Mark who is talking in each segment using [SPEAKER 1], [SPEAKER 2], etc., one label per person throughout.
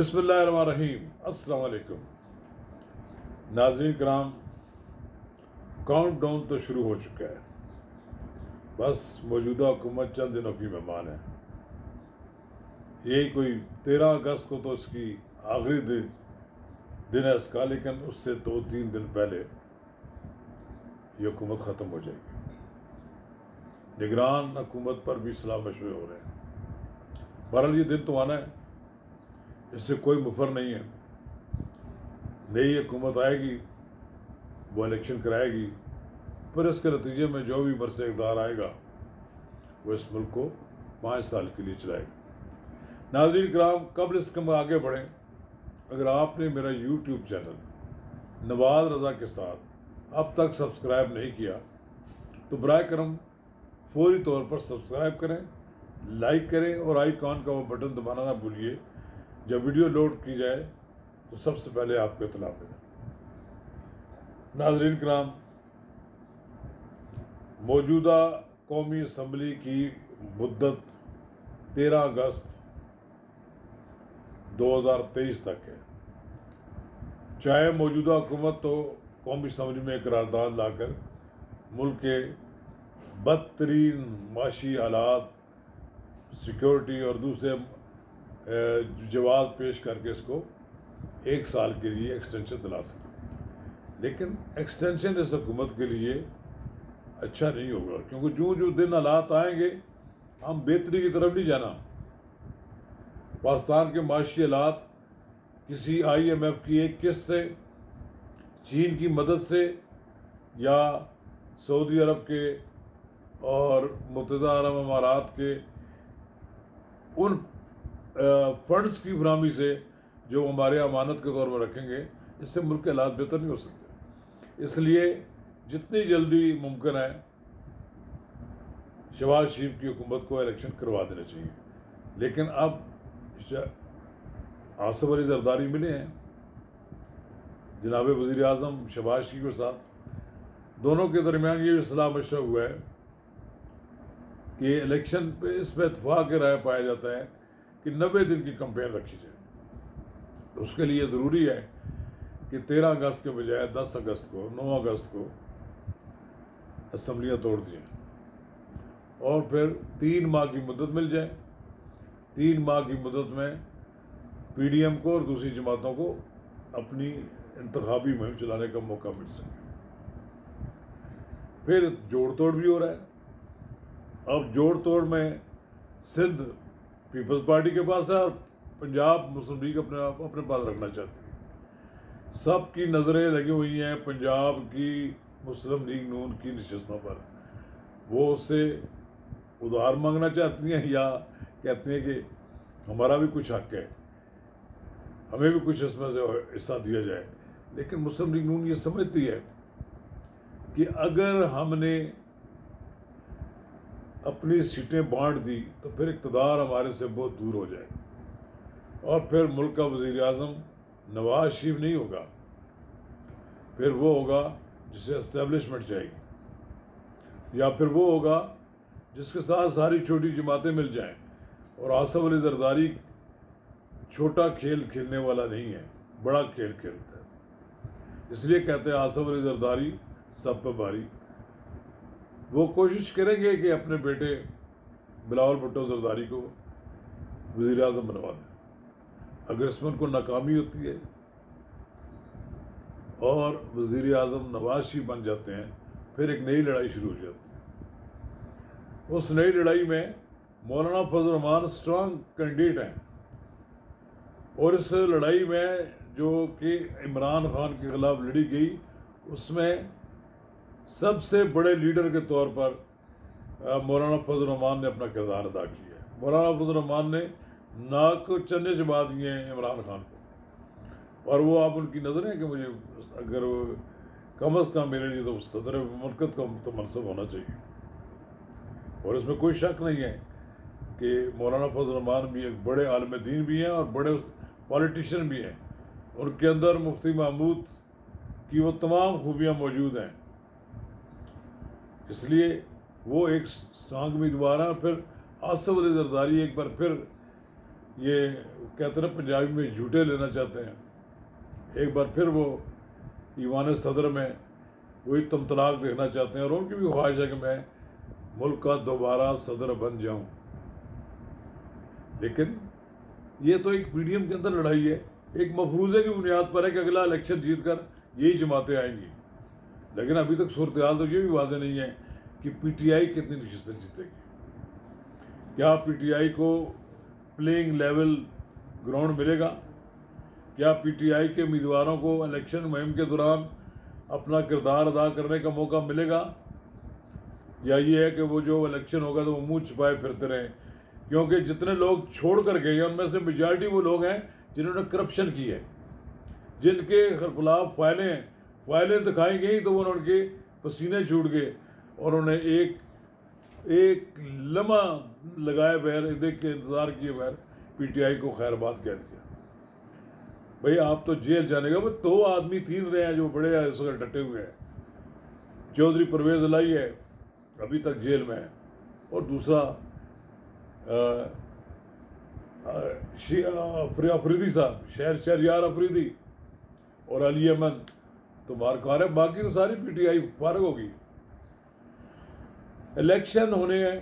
[SPEAKER 1] बिस्मिल्लाहिर्रहमानिर्रहीम। अस्सलाम वालेकुम नाज़रीन कराम, काउंटडाउन तो शुरू हो चुका है। बस मौजूदा हुकूमत चंद दिनों की मेहमान है। यही कोई 13 अगस्त को तो इसकी आखिरी दिन है इसका, लेकिन उससे 2-3 दिन पहले ये हुकूमत ख़त्म हो जाएगी। निगरान हुकूमत पर भी सलाह मशवरे हो रहे हैं। बहरहाल ये दिन तो आना है, इससे कोई मुफर नहीं है। नई हुकूमत आएगी, वो इलेक्शन कराएगी, फिर इसके नतीजे में जो भी बरसे इक़्तिदार आएगा वो इस मुल्क को 5 साल के लिए चलाएगा। नाज़रीन कराम, कबल इसके हम आगे बढ़ें, अगर आपने मेरा यूट्यूब चैनल नवाज़ रज़ा के साथ अब तक सब्सक्राइब नहीं किया तो बराए करम फौरी तौर पर सब्सक्राइब करें, लाइक करें और आइकॉन का वो बटन दबाना ना भूलिए। जब वीडियो लोड की जाए तो सबसे पहले आपको इत्तला मिले। नाज़रीन कराम, मौजूदा कौमी असम्बली की मुद्दत 13 अगस्त 2023 तक है। चाहे मौजूदा हुकूमत तो कौमी असम्बली में करारदाद लाकर मुल्क के बदतरीन माशी हालात, सिक्योरिटी और दूसरे जवाब पेश करके इसको 1 साल के लिए एक्सटेंशन दिला सकते हैं, लेकिन एक्सटेंशन इस हुकूमत के लिए अच्छा नहीं होगा, क्योंकि जो दिन हालात आएंगे हम बेहतरी की तरफ नहीं जाना। पाकिस्तान के माशी हालात किसी IMF की एक किस्त से, चीन की मदद से या सऊदी अरब के और मुत्तहिदा अरब अमारात के उन फंड्स की फराहमी से जो हमारे अमानत के तौर पर रखेंगे, इससे मुल्क के हालात बेहतर नहीं हो सकते। इसलिए जितनी जल्दी मुमकिन है शहबाज शरीफ की हुकूमत को इलेक्शन करवा देना चाहिए। लेकिन अब आसिफ अली जरदारी मिले हैं जनाब वज़ीर आज़म शहबाज शरीफ के साथ, दोनों के दरमियान ये भी सलाह मशवरा हुआ है कि इलेक्शन पे इस पर इत्फाक राय पाया जाता है कि 90 दिन की कैंपेन रखी जाए। तो उसके लिए ज़रूरी है कि 13 अगस्त के बजाय 10 अगस्त को, 9 अगस्त को असम्बलियाँ तोड़ दी जाएँ और फिर 3 माह की मुद्दत मिल जाए। 3 माह की मुद्दत में PDM को और दूसरी जमातों को अपनी इंतखाबी मुहिम चलाने का मौका मिल सके। फिर जोड़ तोड़ भी हो रहा है। अब जोड़ तोड़ में सिंध पीपल्स पार्टी के पास है और पंजाब मुस्लिम लीग अपने पास रखना चाहती है। सब की नज़रें लगी हुई हैं पंजाब की मुस्लिम लीग नून की नशस्तों पर। वो उससे उधार मांगना चाहती हैं या कहती हैं कि हमारा भी कुछ हक है, हमें भी कुछ इसमें से हिस्सा दिया जाए। लेकिन मुस्लिम लीग नून ये समझती है कि अगर हमने अपनी सीटें बांट दी तो फिर इक़्तिदार हमारे से बहुत दूर हो जाएगा और फिर मुल्क का वज़ीर आज़म नवाज शरीफ नहीं होगा, फिर वो होगा जिसे एस्टेब्लिशमेंट चाहिए, या फिर वो होगा जिसके साथ सारी छोटी जमातें मिल जाएं। और आसिफ अली जरदारी छोटा खेल खेलने वाला नहीं है, बड़ा खेल खेलता है। इसलिए कहते हैं आसिफ अली जरदारी सब पे भारी। वो कोशिश करेंगे कि अपने बेटे बिलावल भुट्टो जरदारी को वज़ीर आज़म बनवा दें। अगर इसमें उनको नाकामी होती है और वज़ीर आज़म नवाज शरीफ बन जाते हैं, फिर एक नई लड़ाई शुरू हो जाती है। उस नई लड़ाई में मौलाना फजल रहमान स्ट्रांग कैंडिडेट हैं और इस लड़ाई में जो कि इमरान खान के ख़िलाफ़ लड़ी गई, उसमें सबसे बड़े लीडर के तौर पर मौलाना फजल रहमान ने अपना किरदार अदा किया है। मौलाना फजल रहमान ने नाक चन्ने चबा दिए हैं इमरान खान को, और वो आप उनकी नज़र है कि मुझे अगर कम अज़ कम मेरे लिए तो सदर मुमलकत का तो मनसब होना चाहिए। और इसमें कोई शक नहीं है कि मौलाना फजल रहमान भी एक बड़े आलिम दीन भी हैं और बड़े पॉलिटिशियन भी हैं। उनके अंदर मुफ्ती महमूद की वो तमाम खूबियाँ मौजूद हैं, इसलिए वो एक स्ट्रांग उम्मीदवार है। फिर आसिफ अली जरदारी एक बार फिर ये कहते हैं पंजाबी में झूठे लेना चाहते हैं। एक बार फिर वो ईवान सदर में वही तमतलाक देखना चाहते हैं और उनकी भी ख्वाहिश है कि मैं मुल्क का दोबारा सदर बन जाऊं। लेकिन ये तो एक मीडियम के अंदर लड़ाई है, एक मफरूज़े की बुनियाद पर है कि अगला इलेक्शन जीत कर यही जमातें आएंगी। लेकिन अभी तक सूरत हाल तो ये भी वाज़ेह नहीं है कि पीटीआई कितनी नशिस्तें जीतेगी। क्या पीटीआई को प्लेइंग लेवल ग्राउंड मिलेगा? क्या पीटीआई के उम्मीदवारों को इलेक्शन मुहिम के दौरान अपना किरदार अदा करने का मौका मिलेगा, या ये है कि वो जो इलेक्शन होगा तो वो मुँह छुपाए फिरते रहें? क्योंकि जितने लोग छोड़ कर गए हैं उनमें से मेजॉरिटी वो लोग हैं जिन्होंने करप्शन की है, जिनके खिलाफ फाइलें दिखाई गई तो उनके पसीने छूट गए और उन्हें एक लम्हा लगाए बगैर, देख के इंतज़ार किए बगैर पीटीआई को खैरबाद कह दिया। भाई आप तो जेल जाने का, 2 आदमी 3 रहे हैं जो बड़े इस वक्त डटे हुए हैं। चौधरी परवेज़ इलाही है, अभी तक जेल में है, और दूसरा अफरीदी साहब, शहरयार अफरीदी और अली अहमद तो मारकार है। बाकी तो सारी पीटीआई फारग होगी। इलेक्शन होने हैं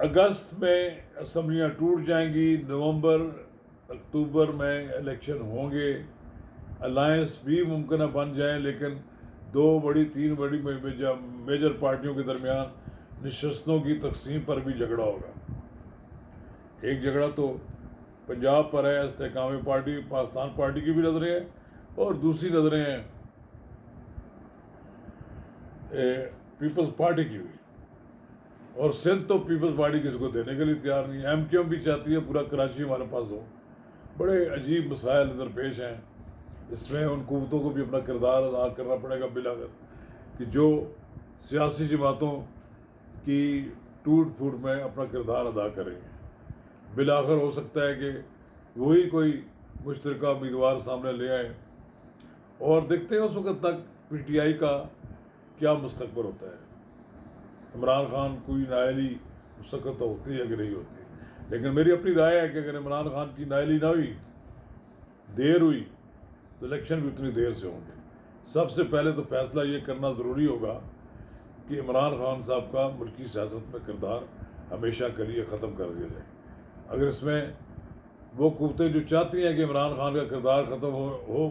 [SPEAKER 1] अगस्त में, असम्बलियाँ टूट जाएंगी, नवंबर अक्टूबर में इलेक्शन होंगे, अलायंस भी मुमकिन है बन जाएं, लेकिन 3 बड़ी मेजर पार्टियों के दरमियान नशस्तों की तकसीम पर भी झगड़ा होगा। एक झगड़ा तो पंजाब पर है, इस्तेकामी पार्टी पाकिस्तान पार्टी की भी नज़रें हैं, और दूसरी नज़रें हैं पीपल्स पार्टी की भी। और सिंध तो पीपल्स पार्टी किसी को देने के लिए तैयार नहीं है। एमक्यूएम भी चाहती है पूरा कराची हमारे पास हो। बड़े अजीब मसाइल दरपेश हैं। इसमें उन कुव्वतों को भी अपना किरदार अदा करना पड़ेगा बिलाकर, कि जो सियासी जमातों की टूट फूट में अपना किरदार अदा करेंगे। बिलाखिर हो सकता है कि वही कोई मुश्तरका उम्मीदवार सामने ले आए, और देखते हैं उस वक्त तक पीटीआई का क्या मुस्तकबिल होता है। इमरान खान कोई नाअहली उस वक्त तो होती है कि नहीं होती, लेकिन मेरी अपनी राय है कि अगर इमरान खान की नाअहली ना हुई, देर हुई, तो इलेक्शन भी उतनी देर से होंगे। सबसे पहले तो फैसला ये करना ज़रूरी होगा कि इमरान खान साहब का मुल्की सियासत में किरदार हमेशा के लिए ख़त्म कर दिया जाए। अगर इसमें वो कुव्वतें जो चाहती हैं कि इमरान खान का किरदार ख़त्म हो,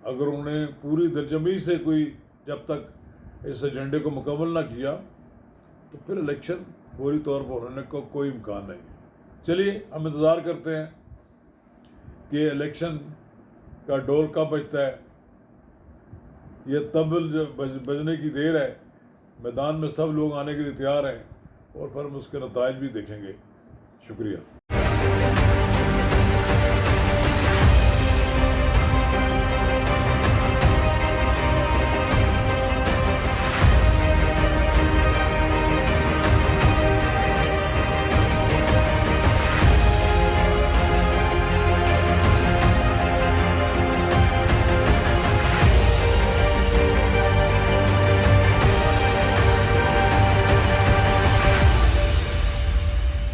[SPEAKER 1] अगर उन्हें पूरी दिलजमी से कोई जब तक इस एजेंडे को मुकम्मल ना किया, तो फिर इलेक्शन पूरी तौर पर होने का कोई इम्कान नहीं है। चलिए हम इंतज़ार करते हैं कि इलेक्शन का डोल कब बजता है। यह तबल बजने की देर है, मैदान में सब लोग आने के लिए तैयार हैं, और फिर हम उसके नताइज भी देखेंगे। शुक्रिया।